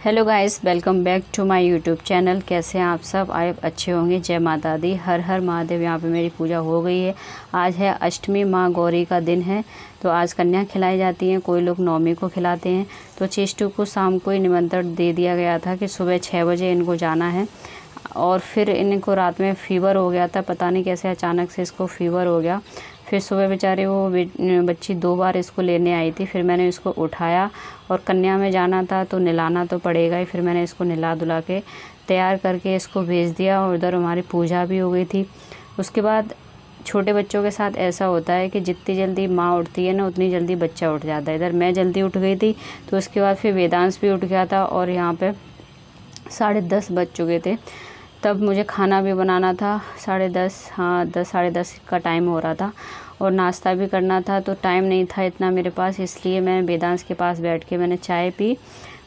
Hello guys, welcome back to my YouTube channel. कैसे हैं आप सब? आप अच्छे होंगे। जय माता दी, हर हर महादेव। यहाँ पे मेरी पूजा हो गई है। आज है अष्टमी, माँ गौरी का दिन है, तो आज कन्या खिलाई जाती हैं। कोई लोग नौमी को खिलाते हैं। तो चेष्टू को शाम को ही निमंत्रण दे दिया गया था कि सुबह 6 बजे इनको जाना है। और फिर इनको रात में फ़ीवर हो गया था, पता नहीं कैसे अचानक से इसको फ़ीवर हो गया। फिर सुबह बेचारे वो बच्ची 2 बार इसको लेने आई थी। फिर मैंने इसको उठाया और कन्या में जाना था तो नहलाना तो पड़ेगा ही। फिर मैंने इसको नहला धुला के तैयार करके इसको भेज दिया और उधर हमारी पूजा भी हो गई थी। उसके बाद छोटे बच्चों के साथ ऐसा होता है कि जितनी जल्दी माँ उठती है ना, उतनी जल्दी बच्चा उठ जाता है। इधर मैं जल्दी उठ गई थी, तो उसके बाद फिर वेदांश भी उठ गया था और यहाँ पे 10:30 बज चुके थे। तब मुझे खाना भी बनाना था। 10:30, हाँ 10 साढ़े 10 का टाइम हो रहा था और नाश्ता भी करना था। तो टाइम नहीं था इतना मेरे पास, इसलिए मैं वेदांश के पास बैठ के मैंने चाय पी।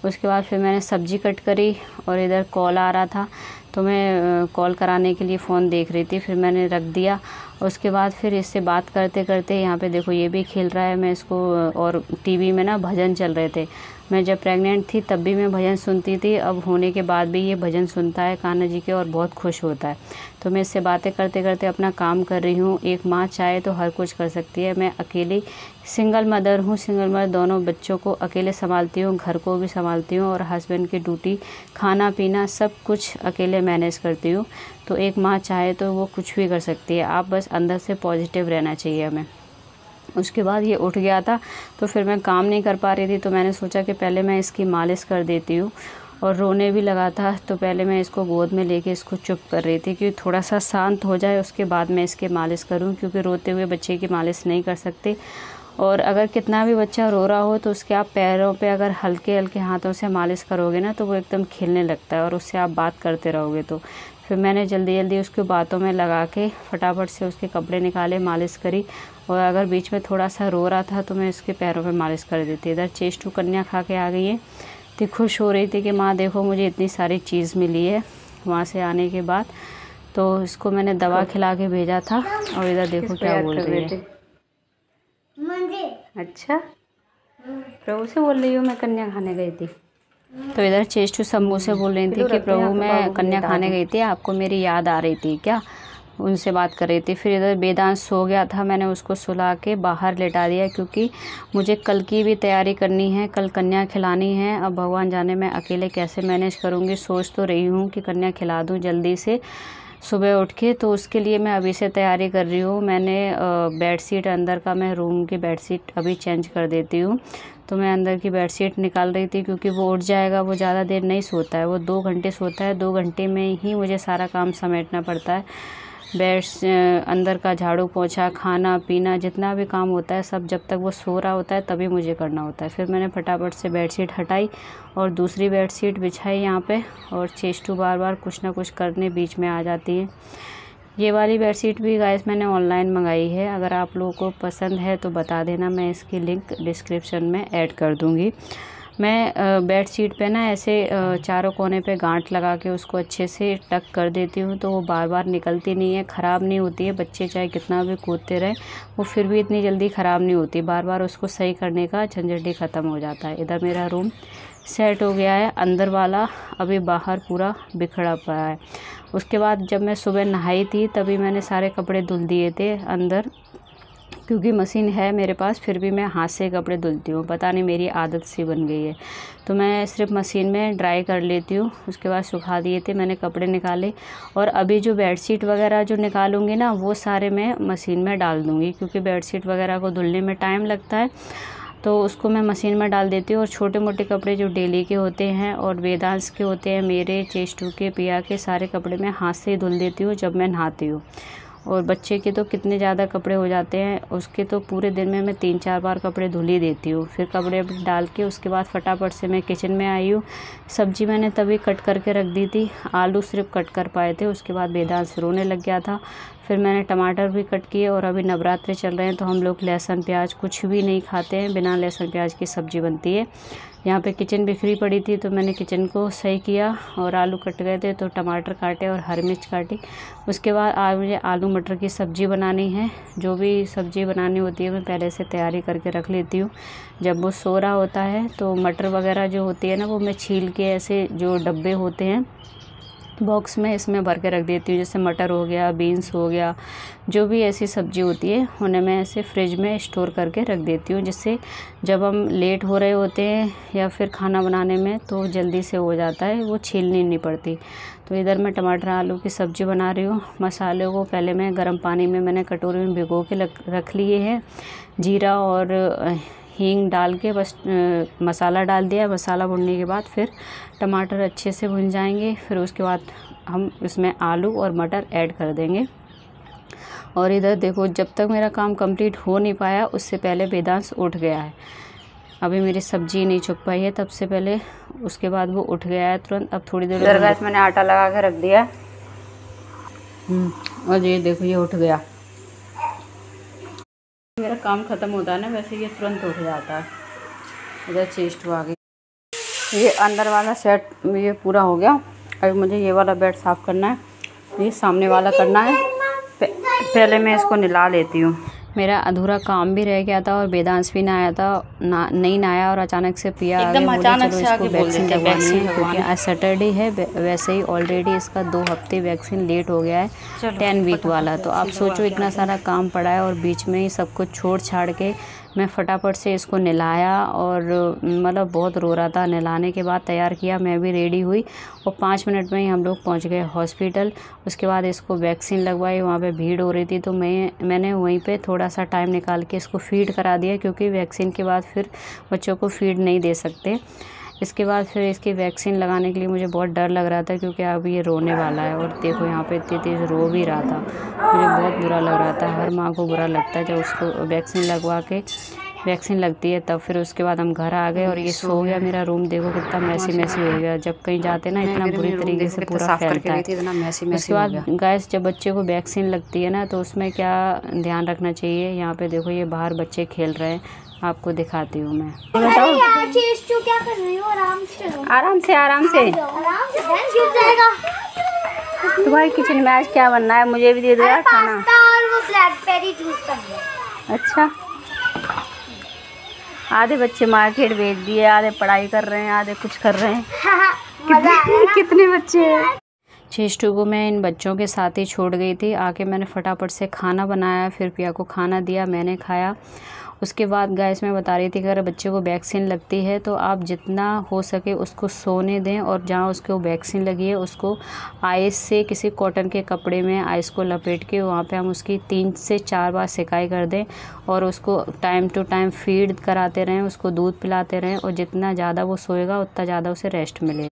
उसके बाद फिर मैंने सब्ज़ी कट करी और इधर कॉल आ रहा था, तो मैं कॉल कराने के लिए फ़ोन देख रही थी। फिर मैंने रख दिया। उसके बाद फिर इससे बात करते करते यहाँ पे देखो ये भी खेल रहा है। मैं इसको और टीवी में ना भजन चल रहे थे। मैं जब प्रेग्नेंट थी तब भी मैं भजन सुनती थी, अब होने के बाद भी ये भजन सुनता है कान्हा जी के और बहुत खुश होता है। तो मैं इससे बातें करते करते अपना काम कर रही हूँ। एक माँ चाहे तो हर कुछ कर सकती है। मैं अकेली सिंगल मदर हूँ। सिंगल मदर दोनों बच्चों को अकेले संभालती हूँ, घर को भी संभालती हूँ और हस्बैंड की ड्यूटी, खाना पीना सब कुछ अकेले मैनेज करती हूँ। तो एक माँ चाहे तो वो कुछ भी कर सकती है। आप बस अंदर से पॉजिटिव रहना चाहिए हमें। उसके बाद ये उठ गया था, तो फिर मैं काम नहीं कर पा रही थी, तो मैंने सोचा कि पहले मैं इसकी मालिश कर देती हूँ। और रोने भी लगा था, तो पहले मैं इसको गोद में लेके इसको चुप कर रही थी कि थोड़ा सा शांत हो जाए, उसके बाद मैं इसके मालिश करूँ, क्योंकि रोते हुए बच्चे की मालिश नहीं कर सकते। और अगर कितना भी बच्चा रो रहा हो तो उसके आप पैरों पे अगर हल्के हल्के हाथों से मालिश करोगे ना, तो वो एकदम खिलने लगता है और उससे आप बात करते रहोगे। तो फिर मैंने जल्दी जल्दी उसके बातों में लगा के फटाफट से उसके कपड़े निकाले, मालिश करी। और अगर बीच में थोड़ा सा रो रहा था तो मैं इसके पैरों पे मालिश कर देती। इधर चेष्टू कन्या खा के आ गई है, तो खुश हो रही थी कि माँ देखो मुझे इतनी सारी चीज़ मिली है वहाँ से आने के बाद। तो इसको मैंने दवा खिला के भेजा था और इधर देखो क्या बोल रही है। अच्छा, प्रभु से बोल रही हूँ मैं कन्या खाने गई थी। तो इधर चेष्टू शंभू से बोल रही थी कि प्रभु मैं कन्या खाने गई थी, आपको मेरी याद आ रही थी क्या? उनसे बात कर रही थी। फिर इधर वेदांश सो गया था, मैंने उसको सुला के बाहर लेटा दिया, क्योंकि मुझे कल की भी तैयारी करनी है। कल कन्या खिलानी है। अब भगवान जाने मैं अकेले कैसे मैनेज करूँगी। सोच तो रही हूँ कि कन्या खिला दूँ जल्दी से सुबह उठ के, तो उसके लिए मैं अभी से तैयारी कर रही हूँ। मैंने बेडशीट अंदर का, मैं रूम की बेडशीट अभी चेंज कर देती हूँ। तो मैं अंदर की बेडशीट निकाल रही थी, क्योंकि वो उठ जाएगा। वो ज़्यादा देर नहीं सोता है, वो 2 घंटे सोता है। 2 घंटे में ही मुझे सारा काम समेटना पड़ता है। अंदर का झाड़ू पोछा, खाना पीना, जितना भी काम होता है सब जब तक वो सो रहा होता है तभी मुझे करना होता है। फिर मैंने फटाफट से बेडशीट हटाई और दूसरी बेडशीट बिछाई यहाँ पे। और चेष्टू बार बार कुछ ना कुछ करने बीच में आ जाती है। ये वाली बेडशीट भी गाइस मैंने ऑनलाइन मंगाई है। अगर आप लोगों को पसंद है तो बता देना, मैं इसकी लिंक डिस्क्रिप्शन में ऐड कर दूँगी। मैं बेडशीट पे ना ऐसे चारों कोने पे गांठ लगा के उसको अच्छे से टक कर देती हूँ, तो वो बार बार निकलती नहीं है, ख़राब नहीं होती है। बच्चे चाहे कितना भी कूदते रहे, वो फिर भी इतनी जल्दी ख़राब नहीं होती। बार बार उसको सही करने का झंझट ही ख़त्म हो जाता है। इधर मेरा रूम सेट हो गया है, अंदर वाला अभी बाहर पूरा बिखरा पड़ा है। उसके बाद जब मैं सुबह नहाई थी तभी मैंने सारे कपड़े धुल दिए थे अंदर, क्योंकि मशीन है मेरे पास, फिर भी मैं हाथ से कपड़े धुलती हूँ। पता नहीं मेरी आदत सी बन गई है, तो मैं सिर्फ मशीन में ड्राई कर लेती हूँ। उसके बाद सुखा दिए थे, मैंने कपड़े निकाले। और अभी जो बेडशीट वगैरह जो निकालूंगी ना, वो सारे मैं मशीन में डाल दूँगी, क्योंकि बेडशीट वगैरह को धुलने में टाइम लगता है, तो उसको मैं मशीन में डाल देती हूँ। और छोटे मोटे कपड़े जो डेली के होते हैं और वेदांश के होते हैं, मेरे, चेष्टू के, पिया के, सारे कपड़े मैं हाथ से ही धुल देती हूँ जब मैं नहाती हूँ। और बच्चे के तो कितने ज़्यादा कपड़े हो जाते हैं, उसके तो पूरे दिन में मैं 3-4 बार कपड़े धुल ही देती हूँ। फिर कपड़े डाल के उसके बाद फटाफट से मैं किचन में आई हूँ। सब्जी मैंने तभी कट करके रख दी थी, आलू सिर्फ कट कर पाए थे। उसके बाद वेदांश रोने लग गया था, फिर मैंने टमाटर भी कट किए। और अभी नवरात्रि चल रहे हैं तो हम लोग लहसुन प्याज कुछ भी नहीं खाते हैं, बिना लहसुन प्याज की सब्ज़ी बनती है। यहाँ पे किचन बिखरी पड़ी थी तो मैंने किचन को सही किया और आलू कट गए थे तो टमाटर काटे और हरी मिर्च काटी। उसके बाद आज मुझे आलू मटर की सब्ज़ी बनानी है। जो भी सब्ज़ी बनानी होती है मैं पहले से तैयारी करके रख लेती हूँ। जब वो सो रहा होता है तो मटर वगैरह जो होती है ना वो मैं छील के ऐसे जो डब्बे होते हैं बॉक्स में इसमें भर के रख देती हूँ। जैसे मटर हो गया, बीन्स हो गया, जो भी ऐसी सब्ज़ी होती है उन्हें मैं ऐसे फ्रिज में स्टोर करके रख देती हूँ, जिससे जब हम लेट हो रहे होते हैं या फिर खाना बनाने में तो जल्दी से हो जाता है, वो छीलनी नहीं पड़ती। तो इधर मैं टमाटर आलू की सब्ज़ी बना रही हूँ। मसाले को पहले मैं गर्म पानी में मैंने कटोरी में भिगो के रख लिए हैं। जीरा और हींग डाल के बस मसाला डाल दिया। मसाला भुनने के बाद फिर टमाटर अच्छे से भुन जाएंगे। फिर उसके बाद हम इसमें आलू और मटर ऐड कर देंगे। और इधर देखो, जब तक मेरा काम कंप्लीट हो नहीं पाया उससे पहले वेदांश उठ गया है। अभी मेरी सब्जी नहीं छुप पाई है तब से पहले, उसके बाद वो उठ गया है तुरंत। अब थोड़ी देर बाद मैंने आटा लगा के रख दिया और ये देखो ये उठ गया। मेरा काम ख़त्म होता है ना वैसे ये तुरंत उठ जाता है। इधर चेस्ट आ गई। ये अंदर वाला सेट ये पूरा हो गया। अभी मुझे ये वाला बेड साफ़ करना है, ये सामने वाला करना है। पहले मैं इसको नहला लेती हूँ। मेरा अधूरा काम भी रह गया था और वेदांश भी ना आया था, नहीं नहाया और अचानक से पिया आगे बोले चलो इसको वैक्सीन लगवानी है, क्योंकि आज सैटरडे है। वैसे ही ऑलरेडी इसका 2 हफ्ते वैक्सीन लेट हो गया है, 10 वीक वाला। तो आप सोचो इतना सारा काम पड़ा है और बीच में ही सब कुछ छोड़ छाड़ के मैं फटाफट से इसको नहलाया और मतलब बहुत रो रहा था। नहलाने के बाद तैयार किया, मैं भी रेडी हुई और 5 मिनट में ही हम लोग पहुंच गए हॉस्पिटल। उसके बाद इसको वैक्सीन लगवाई। वहाँ पे भीड़ हो रही थी तो मैंने वहीं पे थोड़ा सा टाइम निकाल के इसको फीड करा दिया, क्योंकि वैक्सीन के बाद फिर बच्चों को फीड नहीं दे सकते। इसके बाद फिर इसकी वैक्सीन लगाने के लिए मुझे बहुत डर लग रहा था, क्योंकि अब ये रोने वाला है। और देखो यहाँ पे इतनी तेज़ रो भी रहा था, मुझे बहुत बुरा लग रहा था। हर माँ को बुरा लगता है जब उसको वैक्सीन लगवा के वैक्सीन लगती है तब। फिर उसके बाद हम घर आ गए और ये सो गया। मेरा रूम देखो कितना मैसी हो गया। जब कहीं जाते ना इतना बुरी तरीके से पूरा फैलता है। उसके बाद गैस जब बच्चे को वैक्सीन लगती है ना तो उसमें क्या ध्यान रखना चाहिए। यहाँ पे देखो ये बाहर बच्चे खेल रहे हैं, आपको दिखाती हूँ मैं। बताओ क्या कर रही हो? आराम से गिर जाएगा। तुम्हारी किचन में आज क्या बनना है? मुझे भी दे दो यार खाना। वो ब्लैकबेरी जूस करना। अच्छा, आधे बच्चे मार्केट भेज दिए, आधे पढ़ाई कर रहे हैं, आधे कुछ कर रहे हैं। कितने बच्चे हैं? चेस्टू को मैं इन बच्चों के साथ ही छोड़ गई थी। आके मैंने फटाफट से खाना बनाया, फिर पिया को खाना दिया, मैंने खाया। उसके बाद गैस में बता रही थी कि अगर बच्चे को वैक्सीन लगती है तो आप जितना हो सके उसको सोने दें, और जहाँ उसको वैक्सीन लगी है उसको आइस से किसी कॉटन के कपड़े में आइस को लपेट के वहाँ पे हम उसकी 3 से 4 बार सिकाई कर दें और उसको टाइम टू टाइम फीड कराते रहें, उसको दूध पिलाते रहें। और जितना ज़्यादा वो सोएगा उतना ज़्यादा उसे रेस्ट मिले।